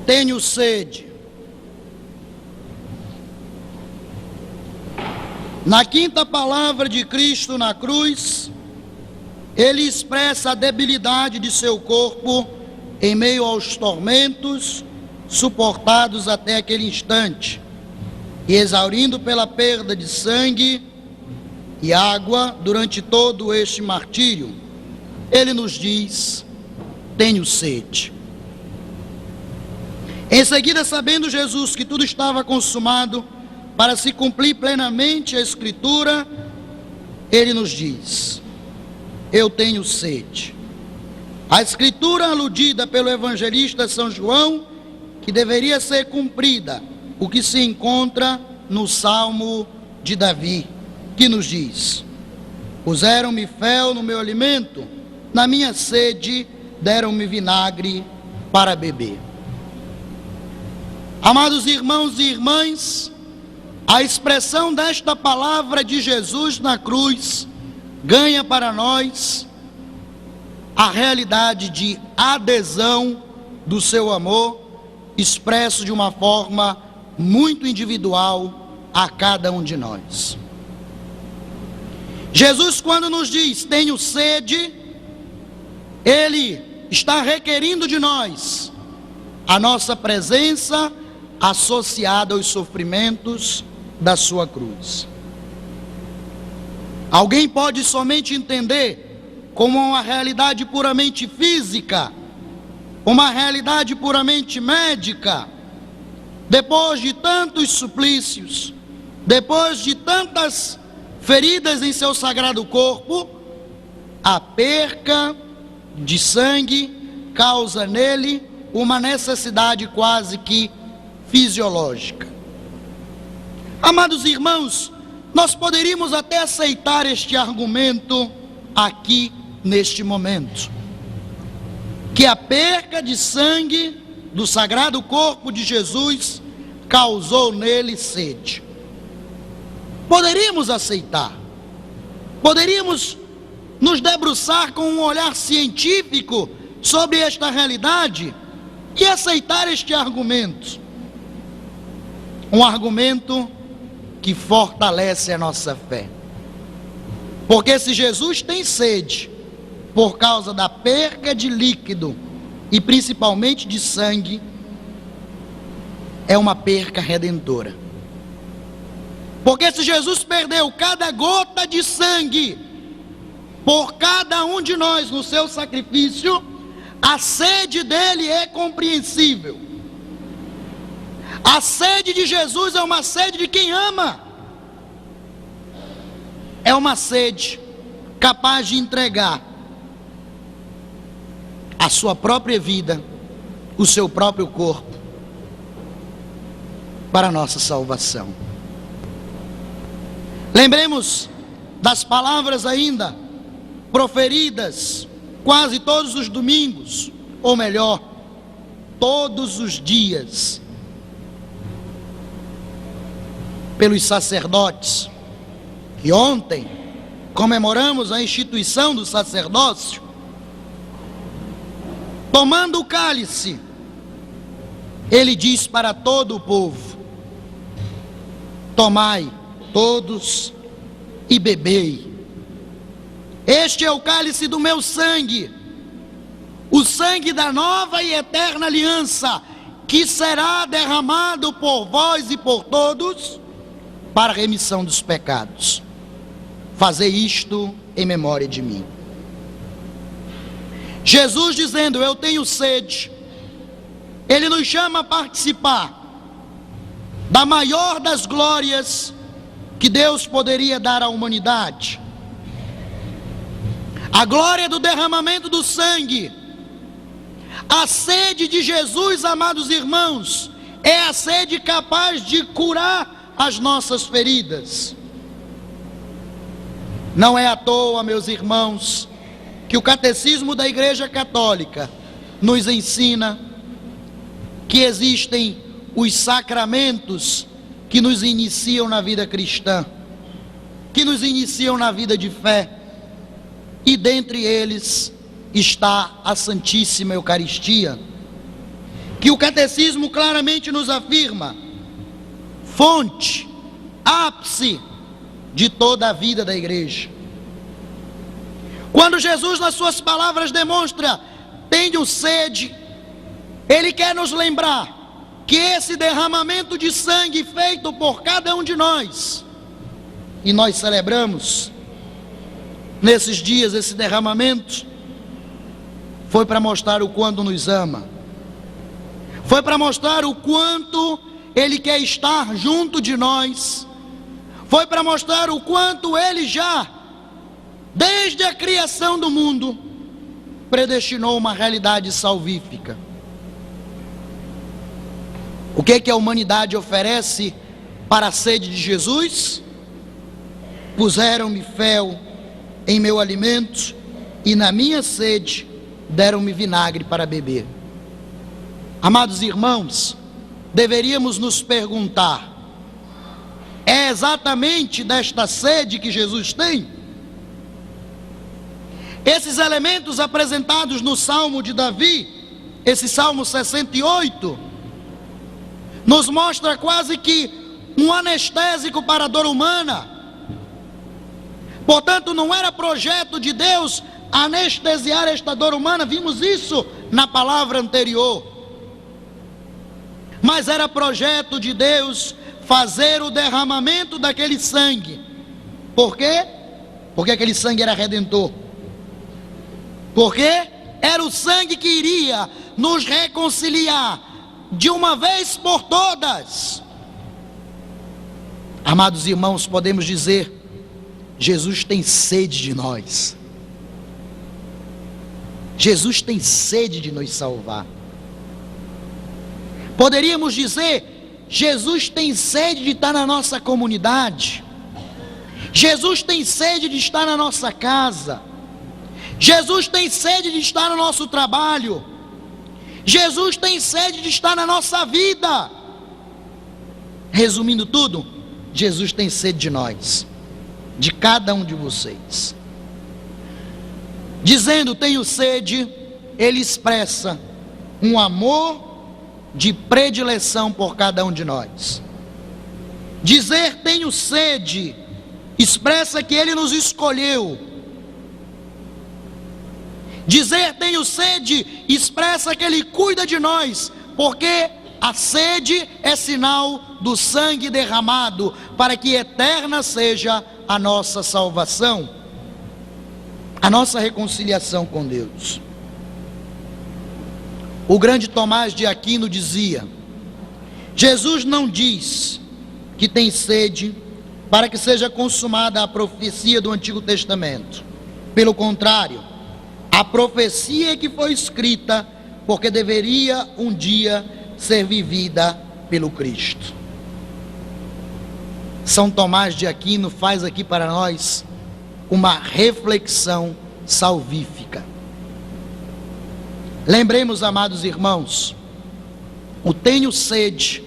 tenho sede. Na quinta palavra de Cristo na cruz, ele expressa a debilidade de seu corpo em meio aos tormentos suportados até aquele instante, e exaurindo pela perda de sangue e água durante todo este martírio, ele nos diz: tenho sede. Em seguida, sabendo Jesus que tudo estava consumado, para se cumprir plenamente a Escritura, ele nos diz: eu tenho sede. A Escritura aludida pelo evangelista São João, que deveria ser cumprida, o que se encontra no Salmo de Davi, que nos diz: puseram-me fel no meu alimento, na minha sede deram-me vinagre para beber. Amados irmãos e irmãs, a expressão desta palavra de Jesus na cruz ganha para nós a realidade de adesão do seu amor, expresso de uma forma muito individual a cada um de nós. Jesus, quando nos diz tenho sede, ele está requerindo de nós a nossa presença associada aos sofrimentos da sua cruz. Alguém pode somente entender como uma realidade puramente física, uma realidade puramente médica, depois de tantos suplícios, depois de tantas feridas em seu sagrado corpo, a perca de sangue causa nele uma necessidade quase que fisiológica. Amados irmãos, nós poderíamos até aceitar este argumento aqui neste momento, que a perca de sangue do sagrado corpo de Jesus causou nele sede. Poderíamos aceitar, poderíamos nos debruçar com um olhar científico sobre esta realidade e aceitar este argumento. Um argumento que fortalece a nossa fé. Porque se Jesus tem sede por causa da perca de líquido e principalmente de sangue, é uma perca redentora. Porque se Jesus perdeu cada gota de sangue por cada um de nós no seu sacrifício, a sede dele é compreensível. A sede de Jesus é uma sede de quem ama. É uma sede capaz de entregar a sua própria vida, o seu próprio corpo, para a nossa salvação. Lembremos das palavras ainda proferidas quase todos os domingos, ou melhor, todos os dias, pelos sacerdotes, que ontem comemoramos a instituição do sacerdócio. Tomando o cálice, ele diz para todo o povo: tomai todos e bebei. Este é o cálice do meu sangue, o sangue da nova e eterna aliança, que será derramado por vós e por todos para a remissão dos pecados. Fazei isto em memória de mim. Jesus dizendo: eu tenho sede, ele nos chama a participar da maior das glórias que Deus poderia dar à humanidade. A glória do derramamento do sangue. A sede de Jesus, amados irmãos, é a sede capaz de curar as nossas feridas. Não é à toa, meus irmãos, que o Catecismo da Igreja Católica nos ensina que existem os sacramentos que nos iniciam na vida cristã, que nos iniciam na vida de fé, e dentre eles está a Santíssima Eucaristia, que o catecismo claramente nos afirma, fonte, ápice de toda a vida da igreja. Quando Jesus, nas suas palavras, demonstra: tenho sede, Ele quer nos lembrar que esse derramamento de sangue feito por cada um de nós, e nós celebramos nesses dias esse derramamento, foi para mostrar o quanto nos ama, foi para mostrar o quanto Ele quer estar junto de nós, foi para mostrar o quanto Ele já, desde a criação do mundo, predestinou uma realidade salvífica. O que a humanidade oferece para a sede de Jesus? Puseram-me fel em meu alimento, e na minha sede deram-me vinagre para beber. Amados irmãos, deveríamos nos perguntar: é exatamente desta sede que Jesus tem? Esses elementos apresentados no Salmo de Davi, esse Salmo 68, nos mostra quase que um anestésico para a dor humana. Portanto, não era projeto de Deus anestesiar esta dor humana, vimos isso na palavra anterior. Mas era projeto de Deus fazer o derramamento daquele sangue. Por quê? Porque aquele sangue era redentor. Porque era o sangue que iria nos reconciliar de uma vez por todas. Amados irmãos, podemos dizer: Jesus tem sede de nós. Jesus tem sede de nos salvar. Poderíamos dizer: Jesus tem sede de estar na nossa comunidade. Jesus tem sede de estar na nossa casa. Jesus tem sede de estar no nosso trabalho. Jesus tem sede de estar na nossa vida. Resumindo tudo, Jesus tem sede de nós, de cada um de vocês. Dizendo tenho sede, Ele expressa um amor de predileção por cada um de nós. Dizer tenho sede expressa que Ele nos escolheu. Dizer tenho sede expressa que Ele cuida de nós, porque a sede é sinal do sangue derramado, para que eterna seja a nossa salvação, a nossa reconciliação com Deus. O grande Tomás de Aquino dizia: Jesus não diz que tem sede para que seja consumada a profecia do Antigo Testamento. Pelo contrário, a profecia que foi escrita porque deveria um dia ser vivida pelo Cristo. São Tomás de Aquino faz aqui para nós uma reflexão salvífica. Lembremos, amados irmãos, o tenho sede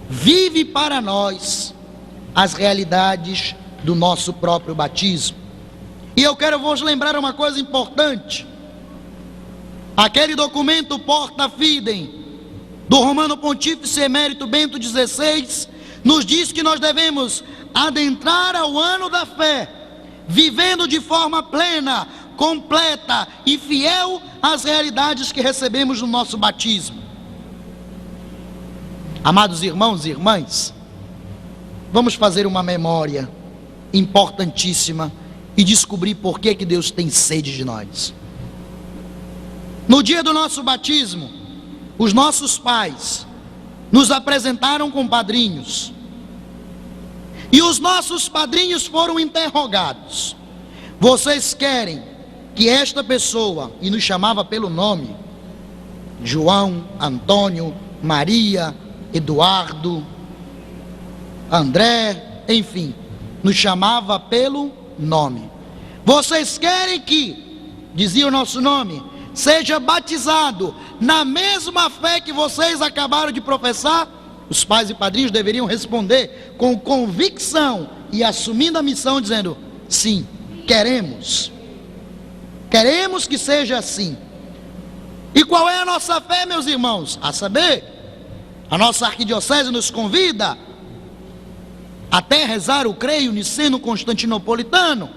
vive para nós as realidades do nosso próprio batismo. E eu quero vos lembrar uma coisa importante. Aquele documento Porta Fidem do Romano Pontífice Emérito Bento XVI nos diz que nós devemos adentrar ao ano da fé, vivendo de forma plena, completa e fiel às realidades que recebemos no nosso batismo. Amados irmãos e irmãs, vamos fazer uma memória importantíssima e descobrir por que Deus tem sede de nós. No dia do nosso batismo, os nossos pais nos apresentaram com padrinhos, e os nossos padrinhos foram interrogados: vocês querem que esta pessoa, e nos chamava pelo nome, João, Antônio, Maria, Eduardo, André, enfim, nos chamava pelo nome. Vocês querem que, dizia o nosso nome, seja batizado na mesma fé que vocês acabaram de professar? Os pais e padrinhos deveriam responder com convicção e assumindo a missão, dizendo: sim, queremos que seja assim. E qual é a nossa fé, meus irmãos? A saber, a nossa arquidiocese nos convida até rezar o creio niceno-constantinopolitano.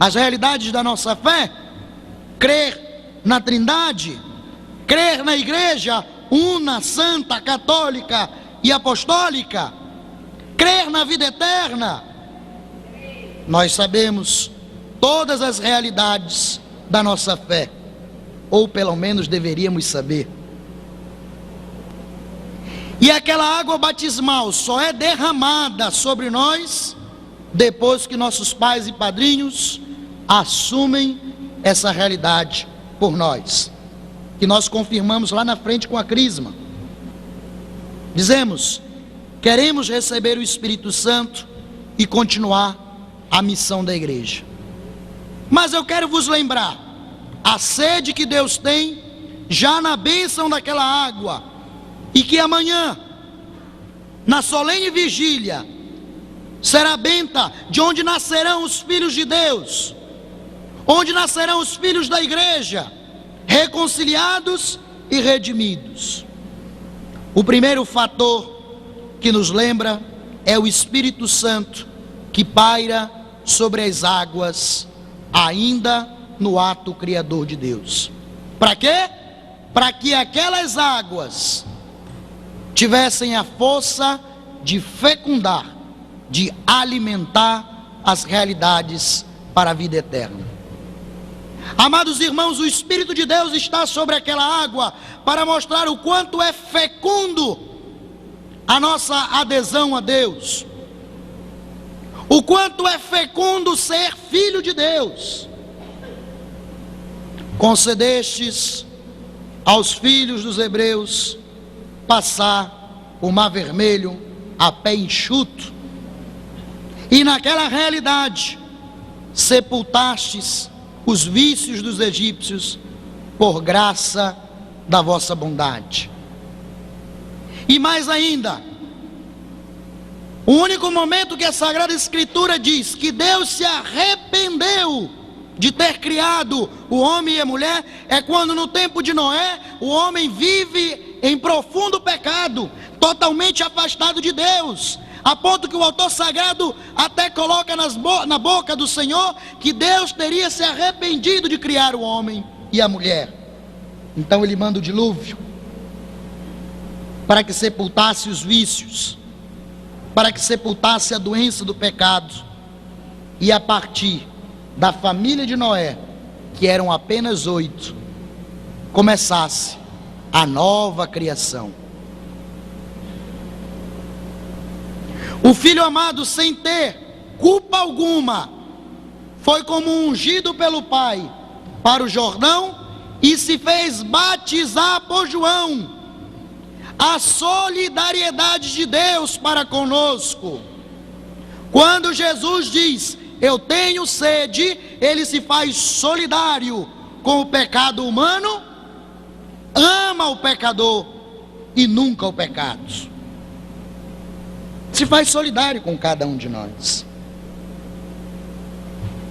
As realidades da nossa fé: crer na Trindade, crer na Igreja una, santa, católica e apostólica, crer na vida eterna. Nós sabemos todas as realidades da nossa fé, ou pelo menos deveríamos saber. E aquela água batismal só é derramada sobre nós depois que nossos pais e padrinhos assumem essa realidade por nós, que nós confirmamos lá na frente com a crisma. Dizemos: queremos receber o Espírito Santo e continuar a missão da igreja. Mas eu quero vos lembrar a sede que Deus tem já na bênção daquela água, e que amanhã, na solene vigília, será benta de onde nascerão os filhos de Deus, onde nascerão os filhos da igreja, reconciliados e redimidos. O primeiro fator que nos lembra é o Espírito Santo que paira sobre as águas, ainda no ato criador de Deus. Para quê? Para que aquelas águas tivessem a força de fecundar, de alimentar as realidades para a vida eterna. Amados irmãos, o Espírito de Deus está sobre aquela água para mostrar o quanto é fecundo a nossa adesão a Deus, o quanto é fecundo ser filho de Deus. Concedestes aos filhos dos hebreus passar o mar vermelho a pé enxuto, e naquela realidade sepultastes os vícios dos egípcios por graça da vossa bondade. E mais ainda, o único momento que a Sagrada Escritura diz que Deus se arrependeu de ter criado o homem e a mulher é quando, no tempo de Noé, o homem vive em profundo pecado, totalmente afastado de Deus, a ponto que o autor sagrado até coloca na boca do Senhor que Deus teria se arrependido de criar o homem e a mulher. Então ele manda o dilúvio para que sepultasse os vícios, para que sepultasse a doença do pecado, e a partir da família de Noé, que eram apenas 8, começasse a nova criação. O Filho amado, sem ter culpa alguma, foi como ungido pelo Pai para o Jordão e se fez batizar por João. A solidariedade de Deus para conosco. Quando Jesus diz: eu tenho sede, ele se faz solidário com o pecado humano, ama o pecador e nunca o pecado. Se faz solidário com cada um de nós.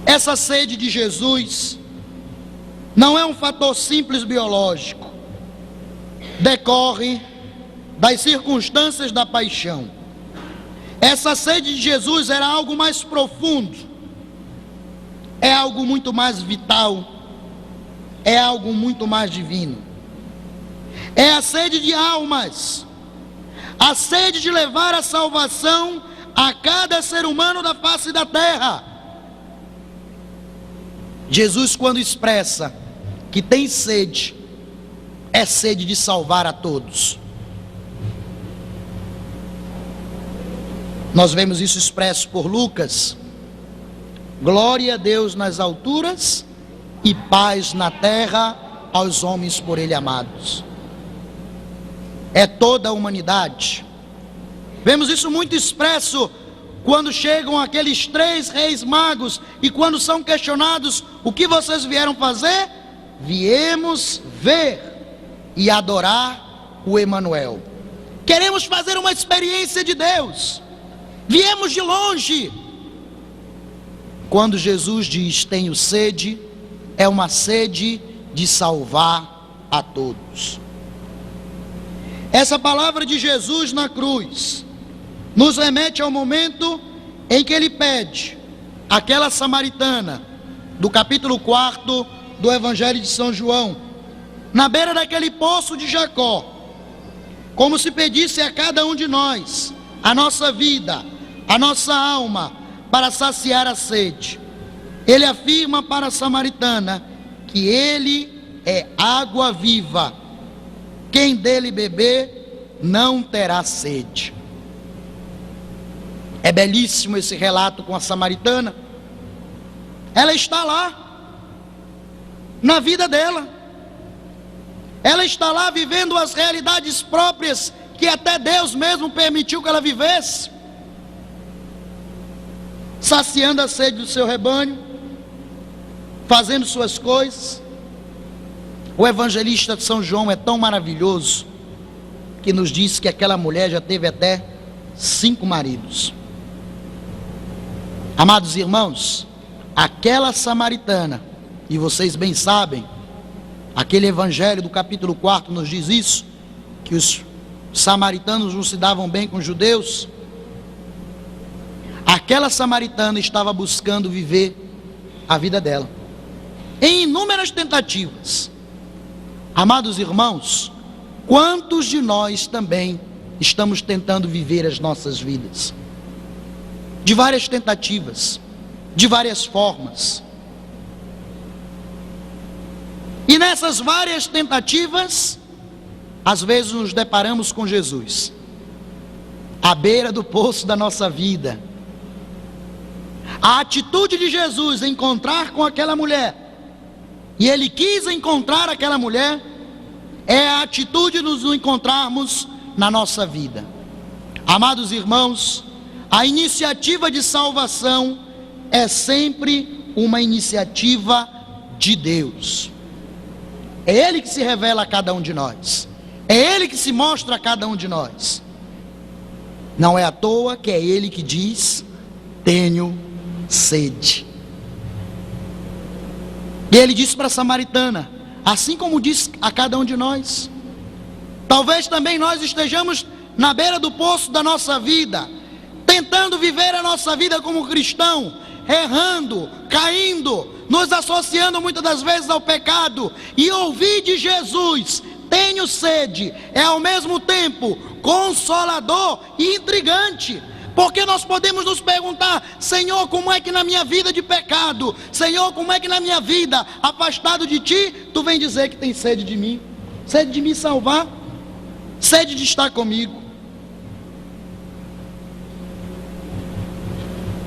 Essa sede de Jesus não é um fator simples biológico, decorre das circunstâncias da paixão. Essa sede de Jesus era algo mais profundo, é algo muito mais vital, é algo muito mais divino. É a sede de almas, a sede de levar a salvação a cada ser humano da face da terra. Jesus, quando expressa que tem sede, é sede de salvar a todos. Nós vemos isso expresso por Lucas: glória a Deus nas alturas e paz na terra aos homens por ele amados. É toda a humanidade. Vemos isso muito expresso quando chegam aqueles 3 reis magos e quando são questionados: o que vocês vieram fazer? Viemos ver e adorar o Emanuel. Queremos fazer uma experiência de Deus. Viemos de longe. Quando Jesus diz tenho sede, é uma sede de salvar a todos. Essa palavra de Jesus na cruz nos remete ao momento em que ele pede àquela samaritana, do capítulo 4 do Evangelho de São João, na beira daquele poço de Jacó, como se pedisse a cada um de nós a nossa vida, a nossa alma, para saciar a sede. Ele afirma para a samaritana que ele é água viva. Quem dele beber não terá sede. É belíssimo esse relato com a samaritana. Ela está lá, na vida dela. Ela está lá vivendo as realidades próprias que até Deus mesmo permitiu que ela vivesse, saciando a sede do seu rebanho, fazendo suas coisas. O evangelista de São João é tão maravilhoso que nos diz que aquela mulher já teve até 5 maridos. Amados irmãos, aquela samaritana, e vocês bem sabem, aquele evangelho do capítulo 4 nos diz isso, que os samaritanos não se davam bem com os judeus. Aquela samaritana estava buscando viver a vida dela, em inúmeras tentativas. Amados irmãos, quantos de nós também estamos tentando viver as nossas vidas? De várias tentativas, de várias formas. E nessas várias tentativas, às vezes nos deparamos com Jesus, à beira do poço da nossa vida. A atitude de Jesus em encontrar com aquela mulher, e ele quis encontrar aquela mulher, é a atitude de nos encontrarmos na nossa vida. Amados irmãos, a iniciativa de salvação é sempre uma iniciativa de Deus. É Ele que se revela a cada um de nós, é Ele que se mostra a cada um de nós. Não é à toa que é Ele que diz: tenho sede. E Ele disse para a samaritana, assim como diz a cada um de nós. Talvez também nós estejamos na beira do poço da nossa vida, tentando viver a nossa vida como cristão, errando, caindo, nos associando muitas das vezes ao pecado, e ouvir de Jesus: tenho sede, é ao mesmo tempo consolador e intrigante. Porque nós podemos nos perguntar: Senhor, como é que na minha vida de pecado, Senhor, como é que na minha vida afastado de Ti, Tu vem dizer que tem sede de mim, sede de me salvar, sede de estar comigo?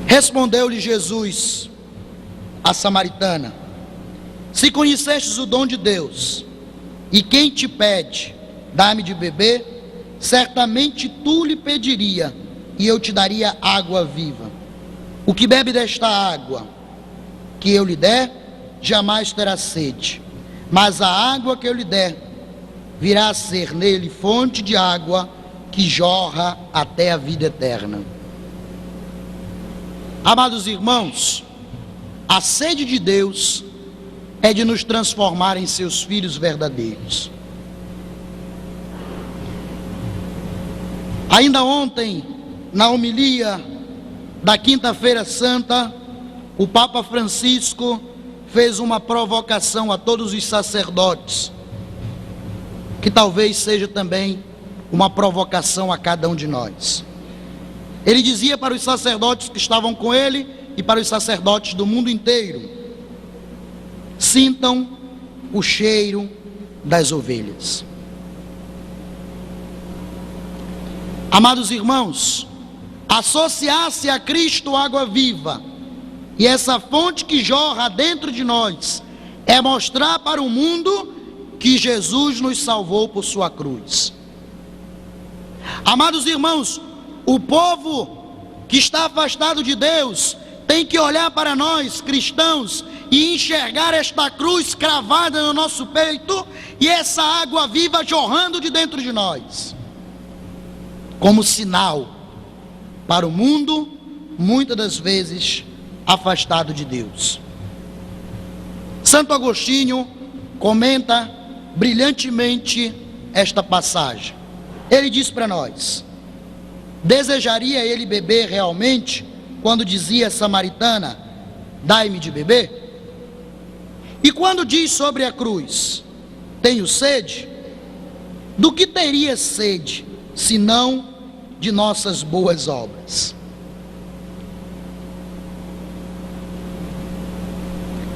Respondeu-lhe Jesus à samaritana: se conhecestes o dom de Deus, e quem te pede, dá-me de beber, certamente tu lhe pediria, e eu te daria água viva. O que bebe desta água que eu lhe der, jamais terá sede, mas a água que eu lhe der virá a ser nele fonte de água que jorra até a vida eterna. Amados irmãos, a sede de Deus é de nos transformar em seus filhos verdadeiros. Ainda ontem, na homilia da Quinta-feira Santa, o Papa Francisco fez uma provocação a todos os sacerdotes, que talvez seja também uma provocação a cada um de nós. Ele dizia para os sacerdotes que estavam com ele e para os sacerdotes do mundo inteiro: sintam o cheiro das ovelhas. Amados irmãos, associar-se a Cristo, água viva, e essa fonte que jorra dentro de nós, é mostrar para o mundo que Jesus nos salvou por sua cruz. Amados irmãos, o povo que está afastado de Deus tem que olhar para nós, cristãos, e enxergar esta cruz cravada no nosso peito e essa água viva jorrando de dentro de nós, como sinal para o mundo, muitas das vezes afastado de Deus. Santo Agostinho comenta brilhantemente esta passagem. Ele diz para nós: desejaria ele beber realmente quando dizia a samaritana: dai-me de beber? E quando diz sobre a cruz: tenho sede? Do que teria sede, senão de nossas boas obras?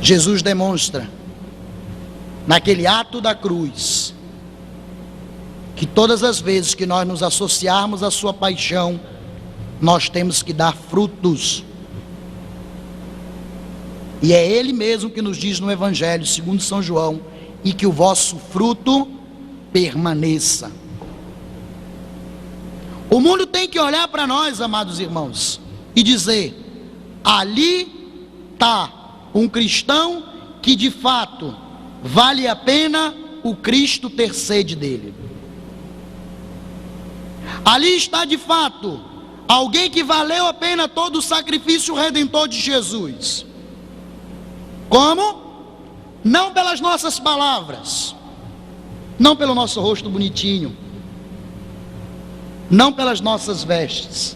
Jesus demonstra, naquele ato da cruz, que todas as vezes que nós nos associarmos à sua paixão, nós temos que dar frutos. E é Ele mesmo que nos diz no Evangelho segundo São João: e que o vosso fruto permaneça. O mundo tem que olhar para nós, amados irmãos, e dizer: ali está um cristão que de fato vale a pena o Cristo ter sede dele. Ali está de fato alguém que valeu a pena todo o sacrifício redentor de Jesus. Como? Não pelas nossas palavras, não pelo nosso rosto bonitinho, não pelas nossas vestes,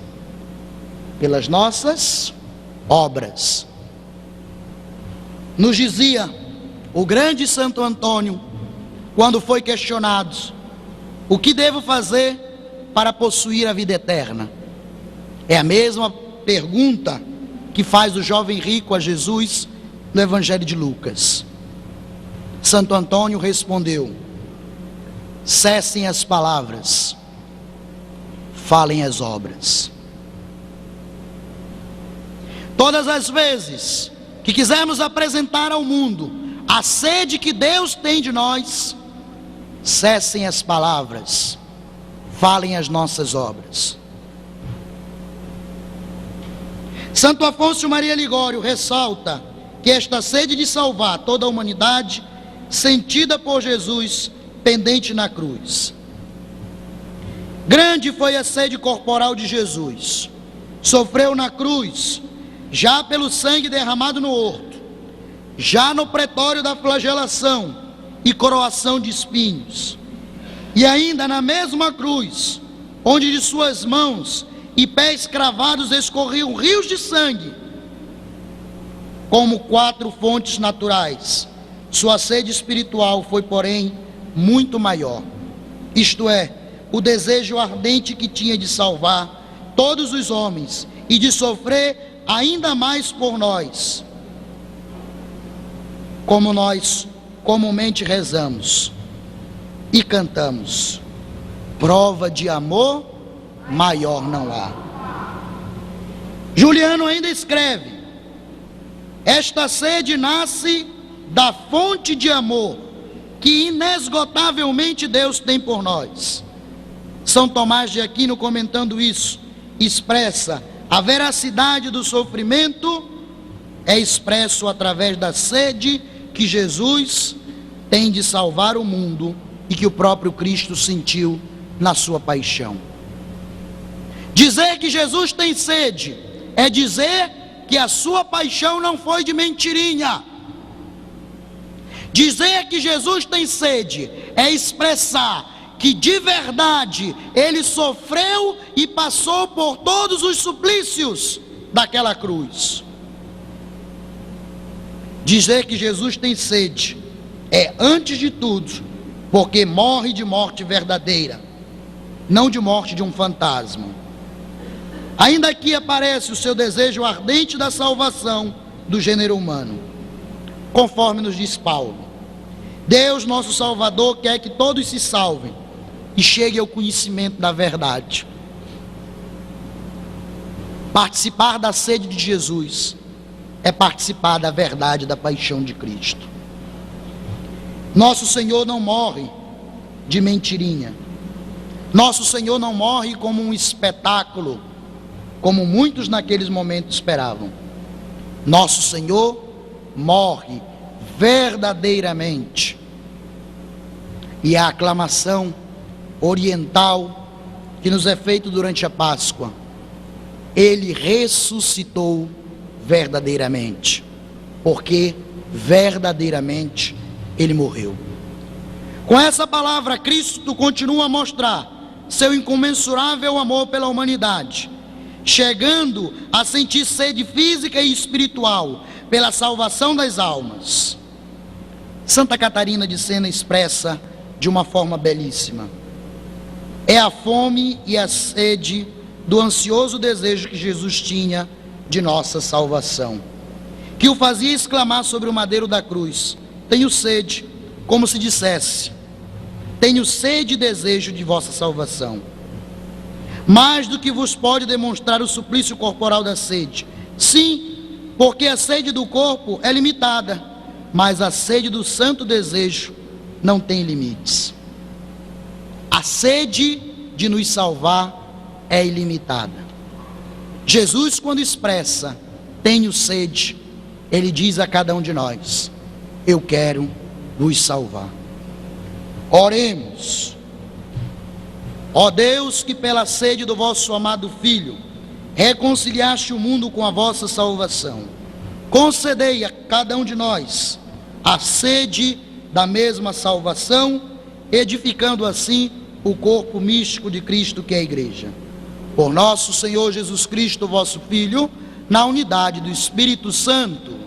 pelas nossas obras. Nos dizia o grande Santo Antônio, quando foi questionado: o que devo fazer para possuir a vida eterna? É a mesma pergunta que faz o jovem rico a Jesus no Evangelho de Lucas. Santo Antônio respondeu: cessem as palavras, falem as obras. Todas as vezes que quisermos apresentar ao mundo a sede que Deus tem de nós, cessem as palavras, falem as nossas obras. Santo Afonso Maria Ligório ressalta que esta sede de salvar toda a humanidade, sentida por Jesus pendente na cruz. Grande foi a sede corporal de Jesus. Sofreu na cruz, já pelo sangue derramado no horto, já no pretório da flagelação e coroação de espinhos, e ainda na mesma cruz, onde de suas mãos e pés cravados escorriam rios de sangue, como 4 fontes naturais. Sua sede espiritual foi, porém, muito maior. Isto é, o desejo ardente que tinha de salvar todos os homens e de sofrer ainda mais por nós. Como nós comumente rezamos e cantamos: prova de amor maior não há. Juliano ainda escreve: esta sede nasce da fonte de amor que inesgotavelmente Deus tem por nós. São Tomás de Aquino, comentando isso, expressa: a veracidade do sofrimento é expresso através da sede que Jesus tem de salvar o mundo e que o próprio Cristo sentiu na sua paixão. Dizer que Jesus tem sede é dizer que a sua paixão não foi de mentirinha. Dizer que Jesus tem sede é expressar que de verdade ele sofreu e passou por todos os suplícios daquela cruz. Dizer que Jesus tem sede é, antes de tudo, porque morre de morte verdadeira, não de morte de um fantasma. Ainda aqui aparece o seu desejo ardente da salvação do gênero humano, conforme nos diz Paulo: Deus, nosso Salvador, quer que todos se salvem e cheguem ao conhecimento da verdade. Participar da sede de Jesus é participar da verdade da paixão de Cristo. Nosso Senhor não morre de mentirinha. Nosso Senhor não morre como um espetáculo, como muitos naqueles momentos esperavam. Nosso Senhor morre verdadeiramente. E a aclamação oriental que nos é feita durante a Páscoa: ele ressuscitou verdadeiramente, porque verdadeiramente ele morreu. Com essa palavra, Cristo continua a mostrar seu incomensurável amor pela humanidade, chegando a sentir sede física e espiritual pela salvação das almas. Santa Catarina de Sena expressa de uma forma belíssima: é a fome e a sede do ansioso desejo que Jesus tinha de nossa salvação, que o fazia exclamar sobre o madeiro da cruz: tenho sede, como se dissesse: tenho sede e desejo de vossa salvação. Mais do que vos pode demonstrar o suplício corporal da sede. Sim, porque a sede do corpo é limitada, mas a sede do santo desejo não tem limites. A sede de nos salvar é ilimitada. Jesus, quando expressa tenho sede, ele diz a cada um de nós: eu quero vos salvar. Oremos. Ó Deus, que pela sede do vosso amado Filho reconciliaste o mundo com a vossa salvação, concedei a cada um de nós a sede da mesma salvação, edificando assim o corpo místico de Cristo, que é a Igreja. Por nosso Senhor Jesus Cristo, vosso Filho, na unidade do Espírito Santo.